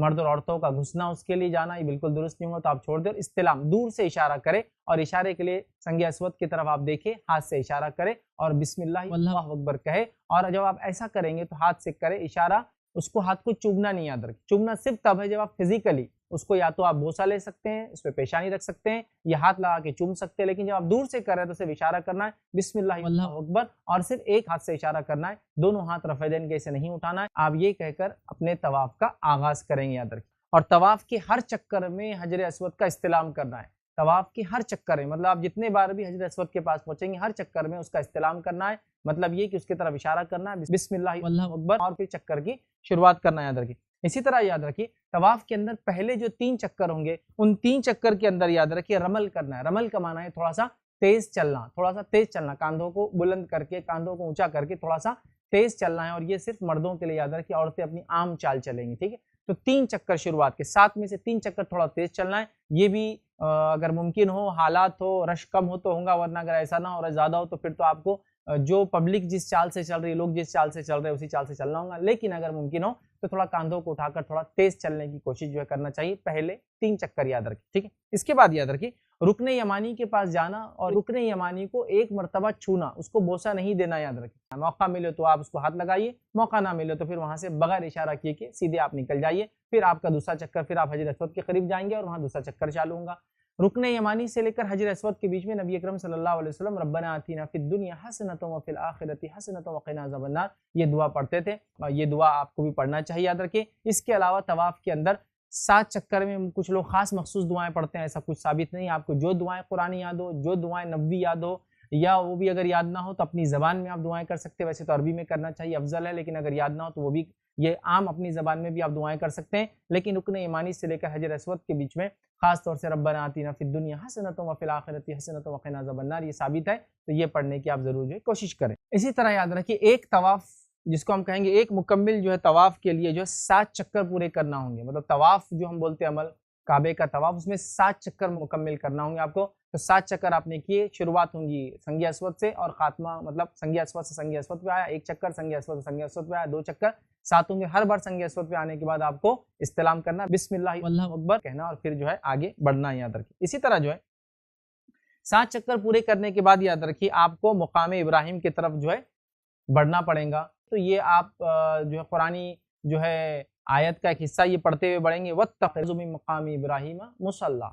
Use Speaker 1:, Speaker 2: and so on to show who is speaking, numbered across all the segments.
Speaker 1: مرد اور عورتوں کا گھسنا اس کے لیے جانا یہ بالکل درست نہیں ہوگا، تو آپ چھوڑ دیں اور استلام دور سے اشارہ کرے، اور اشارے کے لیے سنگ اسود کی طرف آپ دیکھیں، ہاتھ سے اشارہ کرے اور بسم اللہ اللہ اکبر کہے، اور جب آپ ایسا کریں گے تو ہاتھ سے کرے اشارہ، اس کو ہاتھ کو چومنا نہیں یاد رکھیں، چومنا صرف تب ہے جب آپ فزیکلی اس کو یا تو آپ بوسہ لے سکتے ہیں، اس پہ پیشانی رکھ سکتے ہیں یا ہاتھ لگا کے چوم سکتے ہیں، لیکن جب آپ دور سے کر رہے ہیں تو صرف اشارہ کرنا ہے بسم اللہ اللہ اکبر، اور صرف ایک ہاتھ سے اشارہ کرنا ہے، دونوں ہاتھ رفع دین کے اسے نہیں اٹھانا ہے۔ آپ یہ کہہ کر اپنے طواف کا آغاز کریں گے یاد رکھیں، اور طواف کے ہر چکر میں حجر اسود کا استلام کرنا ہے، طواف کے ہر چکر میں، مطلب آپ جتنے بار بھی حجر اسود کے پاس پہنچیں گے ہر چکر میں اس کا استلام کرنا ہے، مطلب یہ کہ اس کی طرف اشارہ کرنا ہے بسم اللہ اللہ اکبر، اور پھر چکر کی شروعات کرنا یاد رکھیں۔ اسی طرح یاد رکھیے طواف کے اندر پہلے جو 3 چکر ہوں گے ان 3 چکر کے اندر یاد رکھیے رمل کرنا ہے، رمل کا معنی ہے تھوڑا سا تیز چلنا، تھوڑا سا تیز چلنا، کاندھوں کو بلند کر کے، کاندھوں کو اونچا کر کے تھوڑا سا تیز چلنا ہے، اور یہ صرف مردوں کے لیے یاد رکھیے، عورتیں اپنی عام چال چلیں گی، ٹھیک ہے؟ تو 3 چکر شروعات کے، 7 میں سے 3 چکر تھوڑا تیز چلنا ہے، یہ بھی اگر ممکن ہو، حالات ہو، رش کم ہو تو ہوگا، ورنہ اگر ایسا نہ ہو رہا زیادہ ہو تو پھر تو آپ کو جو پبلک جس چال سے چل رہی ہے، لوگ جس چال سے چل رہے ہیں اسی چال سے چلنا ہوگا، لیکن اگر ممکن ہو تو تھوڑا کاندھوں کو اٹھا کر تھوڑا تیز چلنے کی کوشش جو ہے کرنا چاہیے، پہلے 3 چکر یاد رکھیں، ٹھیک ہے؟ اس کے بعد یاد رکھیں رکن یمانی کے پاس جانا اور رکن یمانی کو ایک مرتبہ چھونا، اس کو بوسہ نہیں دینا یاد رکھیں، موقع ملے تو آپ اس کو ہاتھ لگائیے، موقع نہ ملے تو پھر وہاں سے بغیر اشارہ کیے کہ سیدھے آپ نکل جائیے، پھر آپ کا دوسرا چکر، پھر آپ حجر اسود کے قریب جائیں گے اور وہاں دوسرا چکر چالو ہوگا۔ رکن یمانی سے لے کر حجر اسود کے بیچ میں نبی اکرم صلی اللہ علیہ وسلم ربنا آتینا فی الدنیا حسنۃ وفی الآخرۃ حسنۃ وقنا عذاب النار یہ دعا پڑھتے تھے، اور یہ دعا آپ کو بھی پڑھنا چاہیے یاد رکھیں۔ اس کے علاوہ طواف کے اندر 7 چکر میں کچھ لوگ خاص مخصوص دعائیں پڑھتے ہیں، ایسا کچھ ثابت نہیں، آپ کو جو دعائیں قرآنی یاد ہو، جو دعائیں نبوی یاد ہو، یا وہ بھی اگر یاد نہ ہو تو اپنی زبان میں آپ دعائیں کر سکتے ہیں، ویسے تو عربی میں کرنا چاہیے افضل ہے، لیکن اگر یاد نہ ہو تو وہ بھی یہ عام اپنی زبان میں بھی آپ دعائیں کر سکتے ہیں، لیکن رکن یمانی سے لے کر حجر اسود کے بیچ میں خاص طور سے ربنا آتینا فی الدنیا حسنۃ وفی الآخرۃ حسنۃ وقنا عذاب النار یہ ثابت ہے، تو یہ پڑھنے کی آپ ضرور جو ہے کوشش کریں۔ اسی طرح یاد رکھیے ایک طواف جس کو ہم کہیں گے ایک مکمل جو ہے طواف کے لیے جو ہے 7 چکر پورے کرنا ہوں گے، مطلب طواف جو ہم بولتے ہیں عمل کعبے کا طواف، اس میں 7 چکر مکمل کرنا ہوں گے آپ کو، تو 7 چکر آپ نے کیے، شروعات ہوں گی سنگ اسود سے اور خاتمہ مطلب سنگ اسود سے سنگ اسود پہ آیا، ایک چکر سنگ اسود سے سنگ اسود پہ آیا، 2 چکر، 7 ہوں گے، ہر بار سنگ اسود پہ آنے کے بعد آپ کو استلام کرنا، بسم اللہ اللہ اکبر کہنا، اور پھر جو ہے آگے بڑھنا یاد رکھیے۔ اسی طرح جو ہے 7 چکر پورے کرنے کے بعد یاد رکھیے آپ کو مقام ابراہیم کی طرف جو ہے بڑھنا پڑے گا، تو یہ آپ جو ہے قرآنی جو ہے آیت کا ایک حصہ یہ پڑھتے ہوئے بڑھیں گے، وَاتَّخِذُوا مِن مَقَامِ إِبْرَاهِيمَ مُصَلًّى،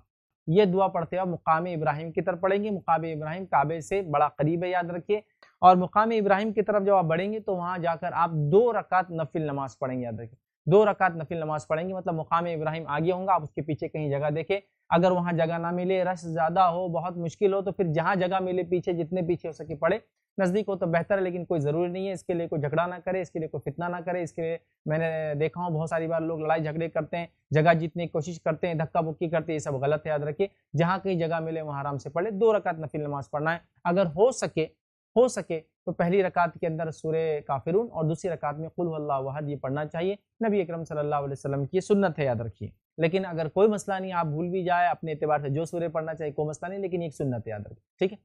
Speaker 1: یہ دعا پڑھتے ہوئے مقام ابراہیم کی طرف پڑھیں گے، مقام ابراہیم کعبے سے بڑا قریب ہے یاد رکھیے، اور مقام ابراہیم کی طرف جب آپ بڑھیں گے تو وہاں جا کر آپ 2 رکعت نفل نماز پڑھیں گے یاد رکھیے، 2 رکعت نفل نماز پڑھیں گے، مطلب مقام ابراہیم آگے ہوں گا، آپ اس کے پیچھے کہیں جگہ دیکھیں، اگر وہاں جگہ نہ ملے، رش زیادہ ہو، بہت مشکل ہو، تو پھر جہاں جگہ ملے پیچھے جتنے پیچھے ہو سکے پڑھے، نزدیک ہو تو بہتر ہے، لیکن کوئی ضروری نہیں ہے، اس کے لیے کوئی جھگڑا نہ کرے، اس کے لیے کوئی فتنہ نہ کرے، اس کے لیے میں نے دیکھا ہوں بہت ساری بار لوگ لڑائی جھگڑے کرتے ہیں، جگہ جیتنے کی کوشش کرتے ہیں، دھکا مکی کرتے ہیں، یہ سب غلط ہے یاد رکھیے، جہاں کہیں جگہ ملے وہاں آرام سے پڑھ لے، 2 رکعت نفل نماز پڑھنا ہے، اگر ہو سکے تو پہلی رکعت کے اندر سورہ کافرون اور دوسری رکعت میں قل هو اللہ احد یہ پڑھنا چاہیے، نبی اکرم صلی اللہ علیہ وسلم کی سنت ہے یاد رکھیے، لیکن اگر کوئی مسئلہ نہیں، آپ بھول بھی جائے اپنے اعتبار سے جو سورہ پڑھنا چاہیے کوئی مسئلہ نہیں، لیکن ایک سنت ہے یاد رکھیے، ٹھیک ہے۔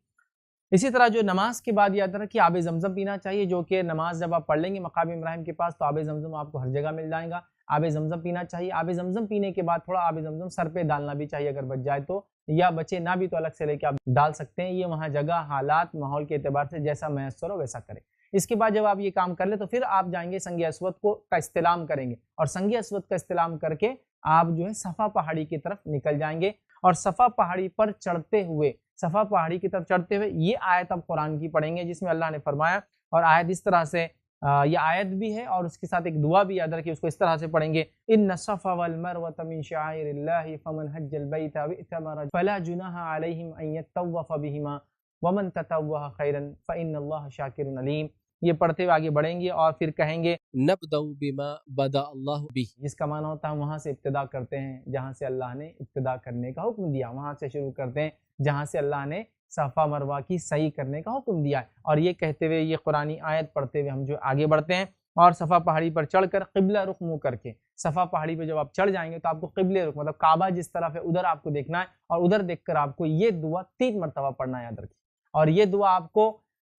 Speaker 1: اسی طرح جو نماز کے بعد یاد رکھیے آب زمزم پینا چاہیے، جو کہ نماز جب آپ پڑھ لیں گے مقام ابراہیم کے پاس تو آب زمزم آپ کو ہر جگہ مل جائے گا، آب زمزم پینا چاہیے، آب زمزم پینے کے بعد تھوڑا آب زمزم سر پہ ڈالنا بھی چاہیے اگر بچ جائے تو، یا بچے نہ بھی تو الگ سے لے کے آپ ڈال سکتے ہیں، یہ وہاں جگہ حالات ماحول کے اعتبار سے جیسا میسر ہو ویسا کریں۔ اس کے بعد جب آپ یہ کام کر لیں تو پھر آپ جائیں گے سنگ اسود کا استلام کریں گے، اور سنگ اسود کا استلام کر کے آپ جو ہے صفا پہاڑی کی طرف نکل جائیں گے، اور صفا پہاڑی پر چڑھتے ہوئے صفا پہاڑی کی طرف چڑھتے ہوئے یہ آیت اب قرآن کی پڑھیں گے جس میں اللہ نے فرمایا، اور آیت اس طرح سے یہ آیت بھی ہے اور اس کے ساتھ ایک دعا بھی یاد رکھیے، اس کو اس طرح سے پڑھیں گے، ان الصفا والمروة من شعائر اللہ فمن حج البیت او اعتمر فلا جناح علیہم ان یطوف بہما ومن تطوع خیرا فان اللہ شاکر علیم، یہ پڑھتے ہوئے آگے بڑھیں گے اور پھر کہیں گے
Speaker 2: نبدأ بما بدأ اللہ بہ،
Speaker 1: جس کا معنی ہوتا ہے وہاں سے ابتدا کرتے ہیں جہاں سے اللہ نے ابتدا کرنے کا حکم دیا، وہاں سے شروع کرتے ہیں جہاں سے اللہ نے صفا مروہ کی صحیح کرنے کا حکم دیا ہے، اور یہ کہتے ہوئے یہ قرآنی آیت پڑھتے ہوئے ہم جو آگے بڑھتے ہیں، اور صفا پہاڑی پر چڑھ کر قبلہ رخ منہ کر کے، صفا پہاڑی پہ جب آپ چڑھ جائیں گے تو آپ کو قبلہ رخ مطلب کعبہ جس طرف ہے ادھر آپ کو دیکھنا ہے، اور ادھر دیکھ کر آپ کو یہ دعا 3 مرتبہ پڑھنا یاد رکھیں، اور یہ دعا آپ کو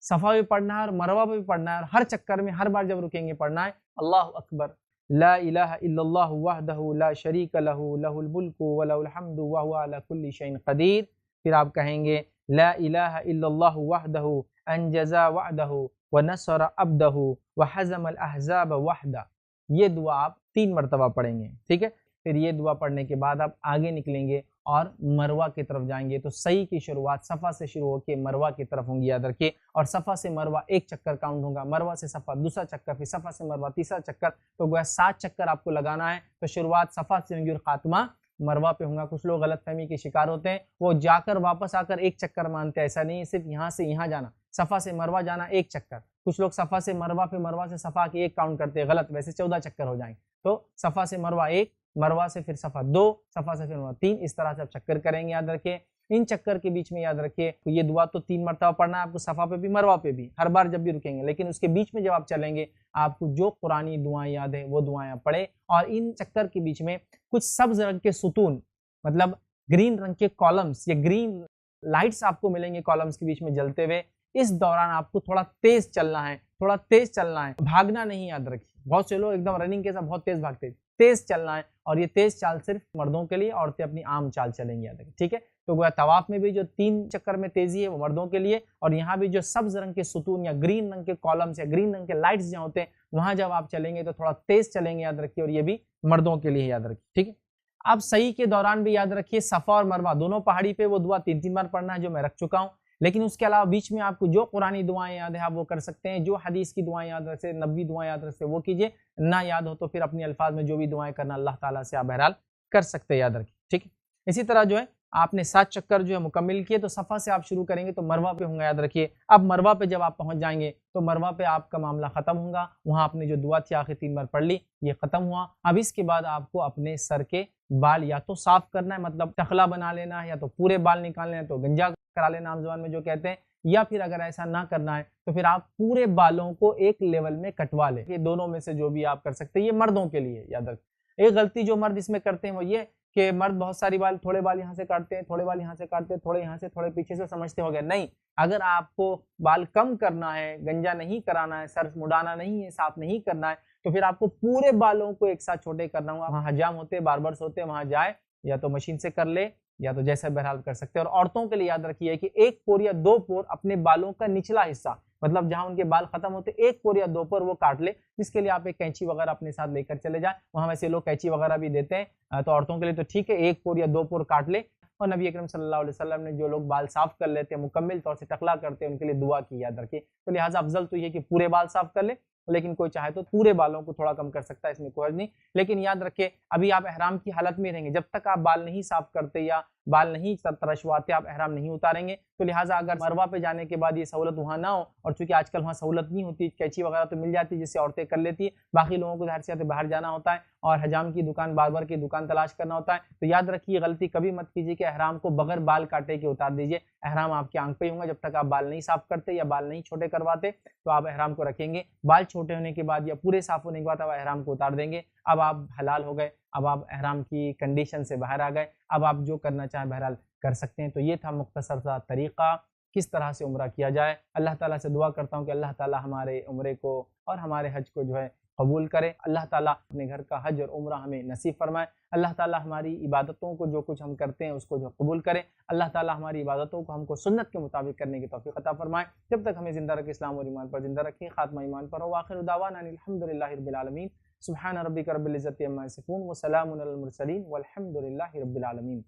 Speaker 1: صفا بھی پڑھنا ہے اور مروہ بھی پڑھنا ہے، اور ہر چکر میں ہر بار جب رکیں گے پڑھنا ہے اللہ اکبر لا الہ الا اللہ وحدہ لا شریک لہ لہ الملک ولہ الحمد وہو علی کل شیء قدیر۔ پھر آپ کہیں گے لا الہ الا اللہ وحدہ انجز وعدہ ونصر عبدہ وہزم الاحزاب وحدہ۔ یہ دعا آپ 3 مرتبہ پڑھیں گے، ٹھیک ہے۔ پھر یہ دعا پڑھنے کے بعد آپ آگے نکلیں گے اور مروہ کی طرف جائیں گے۔ تو صحیح کی شروعات صفا سے شروع ہو کے مروہ کی طرف ہوں گی، یاد رکھیے۔ اور صفا سے مروہ 1 چکر کاؤنٹ ہوگا، مروہ سے صفا دوسرا چکر، پھر صفا سے مروہ تیسرا چکر، تو گویا 7 چکر آپ کو لگانا ہے۔ تو شروعات صفا سے ہوں گی اور خاتمہ مروہ پہ ہوں گا۔ کچھ لوگ غلط فہمی کے شکار ہوتے ہیں، وہ جا کر واپس آ کر 1 چکر مانتے ہیں، ایسا نہیں ہے، صرف یہاں سے یہاں جانا، صفا سے مروہ جانا 1 چکر۔ کچھ لوگ صفا سے مروہ پہ مروہ سے صفا کی 1 کاؤنٹ کرتے ہیں، غلط، ویسے 14 چکر ہو جائیں۔ تو صفا سے مروہ 1، مروہ سے پھر صفا 2، صفا سے پھر مروہ 3، اس طرح سے آپ چکر کریں گے، یاد رکھیے۔ ان چکر کے بیچ میں یاد رکھیے یہ دعا تو 3 مرتبہ پڑھنا ہے آپ کو، صفا پہ بھی مروہ پہ بھی، ہر بار جب بھی رکیں گے، لیکن اس کے بیچ میں جب آپ چلیں گے آپ کو جو قرآنی دعائیں یاد ہے وہ دعائیں آپ پڑھیں۔ اور ان چکر کے بیچ میں کچھ سبز رنگ کے ستون، مطلب گرین رنگ کے کالمز یا گرین لائٹس آپ کو ملیں گے کالمز کے بیچ میں جلتے ہوئے۔ اس دوران آپ کو تھوڑا تیز چلنا ہے، تھوڑا تیز چلنا ہے، بھاگنا نہیں، یاد رکھیے۔ بہت سے لوگ ایک دم رننگ کے ساتھ بہت تیز بھاگتے ہیں، تیز چلنا ہے، اور یہ تیز چال صرف مردوں کے لیے، عورتیں اپنی عام چال چلیں گی، یاد رکھیے، ٹھیک ہے۔ تو گویا طواف میں بھی جو 3 چکر میں تیزی ہے وہ مردوں کے لیے، اور یہاں بھی جو سبز رنگ کے ستون یا گرین رنگ کے کالمز یا گرین رنگ کے لائٹس جہاں ہوتے ہیں وہاں جب آپ چلیں گے تو تھوڑا تیز چلیں گے، یاد رکھیے، اور یہ بھی مردوں کے لیے، یاد رکھیے، ٹھیک ہے۔ اب صحیح کے دوران بھی یاد رکھیے صفا اور مروہ دونوں پہاڑی پہ وہ دعا 3 بار پڑھنا ہے جو میں رکھ چکا ہوں، لیکن اس کے علاوہ بیچ میں آپ کو جو قرآنی دعائیں یاد ہے آپ وہ کر سکتے ہیں، جو حدیث کی دعائیں یاد رکھتے ہیں، نبوی دعائیں یاد رکھتے ہیں وہ کیجئے، نہ یاد ہو تو پھر اپنے الفاظ میں جو بھی دعائیں کرنا اللہ تعالیٰ سے آپ بہرحال کر سکتے ہیں، یاد رکھیے، ٹھیک ہے۔ اسی طرح جو ہے آپ نے 7 چکر جو ہے مکمل کیے، تو صفا سے آپ شروع کریں گے تو مروہ پہ ہوں گا، یاد رکھیے۔ اب مروہ پہ جب آپ پہنچ جائیں گے تو مروہ پہ آپ کا معاملہ ختم ہوگا، وہاں آپ نے جو دعا تھی آخر 3 بار پڑھ لی، یہ ختم ہوا۔ اب اس کے بعد آپ کو اپنے سر کے بال یا تو صاف کرنا ہے، مطلب ٹخلا بنا لینا ہے، یا تو پورے بال نکالنے ہیں تو گنجا کرا لینا عام زبان میں جو کہتے ہیں، یا پھر اگر ایسا نہ کرنا ہے تو پھر آپ پورے بالوں کو ایک لیول میں کٹوا لیں۔ یہ دونوں میں سے جو بھی آپ کر سکتے ہیں، یہ مردوں کے لیے، یاد رکھیں۔ ایک غلطی جو مرد اس میں کرتے ہیں وہ یہ کہ مرد بہت ساری بال، تھوڑے بال یہاں سے کاٹتے ہیں، تھوڑے بال یہاں سے کاٹتے ہیں، تھوڑے یہاں سے، تھوڑے پیچھے سے، سمجھتے ہو گئے، نہیں۔ اگر آپ کو بال کم کرنا ہے، گنجا نہیں کرانا ہے، سر مڈانا نہیں ہے، صاف نہیں کرنا ہے، تو پھر آپ کو پورے بالوں کو ایک ساتھ چھوٹے کرنا ہوگا۔ وہاں حجام ہوتے ہیں، باربرس ہوتے ہیں، وہاں جائے یا تو مشین سے کر لے یا تو جیسے بہرحال کر سکتے ہیں۔ اور عورتوں کے لیے یاد رکھیے کہ 1 پور یا 2 پور اپنے بالوں کا نچلا حصہ، مطلب جہاں ان کے بال ختم ہوتے 1 پور یا 2 پور وہ کاٹ لے، جس کے لیے آپ ایک کینچی وغیرہ اپنے ساتھ لے کر چلے جائیں، وہاں ویسے لوگ کینچی وغیرہ بھی دیتے ہیں، تو عورتوں کے لیے تو ٹھیک ہے 1 پور یا 2 پور کاٹ لے۔ اور نبی اکرم صلی اللہ علیہ وسلم نے جو لوگ بال صاف کر لیتے ہیں، مکمل طور سے ٹخلا کرتے ہیں، ان کے لیے دعا کی، یاد رکھیے۔ تو لہٰذا افضل تو یہ کہ پورے بال صاف کر لے، لیکن کوئی چاہے تو پورے بالوں کو تھوڑا کم کر سکتا ہے، اس میں کوئی حرج نہیں۔ لیکن یاد رکھیں ابھی آپ احرام کی حالت میں رہیں گے، جب تک آپ بال نہیں صاف کرتے یا بال نہیں ترشواتے آپ احرام نہیں اتاریں گے۔ تو لہٰذا اگر مروہ پہ جانے کے بعد یہ سہولت وہاں نہ ہو، اور چونکہ آج کل وہاں سہولت نہیں ہوتی، کینچی وغیرہ تو مل جاتی ہے جس سے عورتیں کر لیتی ہیں، باقی لوگوں کو ظاہر سی بات ہے باہر جانا ہوتا ہے اور حجام کی دکان، باربر کی دکان تلاش کرنا ہوتا ہے، تو یاد رکھیے غلطی کبھی مت کیجیے کہ احرام کو بغیر بال کاٹے کے اتار دیجیے۔ احرام آپ کے آنکھ پہ ہی ہوں گا جب تک آپ بال نہیں صاف کرتے یا بال نہیں چھوٹے کرواتے، تو آپ احرام کو رکھیں گے۔ بال چھوٹے ہونے کے بعد یا پورے صاف ہونے کے بعد آپ احرام کو اتار دیں گے۔ اب آپ حلال ہو گئے، اب آپ احرام کی کنڈیشن سے باہر آ گئے، اب آپ جو کرنا چاہیں بہرحال کر سکتے ہیں۔ تو یہ تھا مختصر سا طریقہ کس طرح سے عمرہ کیا جائے۔ اللہ تعالیٰ سے دعا کرتا ہوں کہ اللہ تعالیٰ ہمارے عمرے کو اور ہمارے حج کو جو ہے قبول کرے۔ اللہ تعالیٰ اپنے گھر کا حج اور عمرہ ہمیں نصیب فرمائے۔ اللہ تعالیٰ ہماری عبادتوں کو جو کچھ ہم کرتے ہیں اس کو جو قبول کرے۔ اللہ تعالیٰ ہماری عبادتوں کو ہم کو سنت کے مطابق کرنے کی توفیق عطا فرمائے۔ جب تک ہمیں زندہ رکھے اسلام اور ایمان پر زندہ رکھیں، خاتمہ ایمان پر ہو۔ وآخر دعوانا ان الحمد للہ رب العالمین۔ سبحان ربک رب العزت عما یصفون وسلام علی المرسلین والحمد للہ رب العالمین۔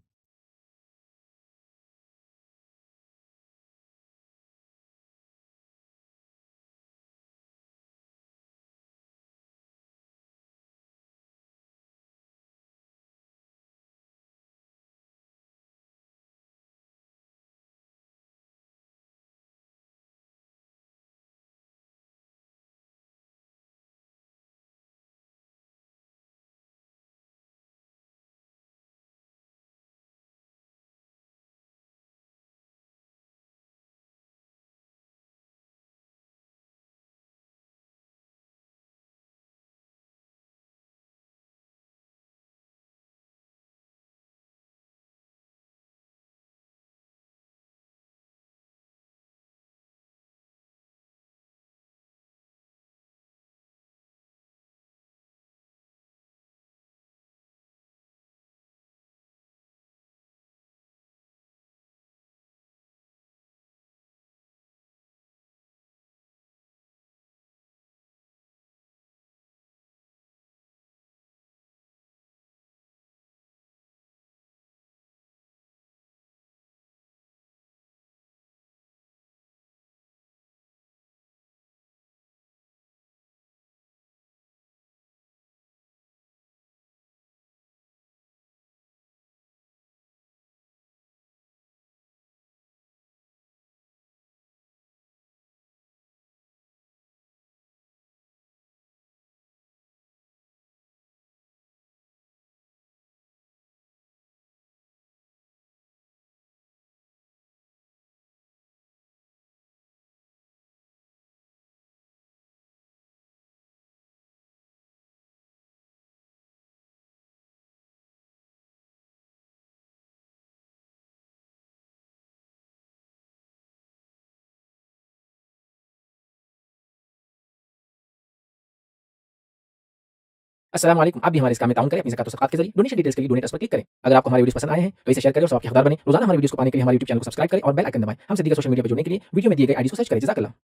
Speaker 3: السلام علیکم. آپ بھی ہمارے اس کام میں تعاون کریں اپنی زکات و صدقات کے ذریعے. ڈونیشن ڈیٹیلز کے لیے ڈونیٹ پر کلک کریں. اگر آپ کو ہمارے ویڈیوز پسند آئے ہیں تو اسے شیئر کریں اور ثواب کے حقدار بنیں. روزانہ ہمارے ویڈیوز کو پانے کے لیے ہمارے یوٹیوب چینل کو سبسکرائب کریں اور بیل آئکن دبائیں. ہم سے دیگر سوشل میڈیا پر جڑنے کے لیے ویڈیو میں دیے گئے آئی ڈی کو سرچ کریں. جزاک اللہ.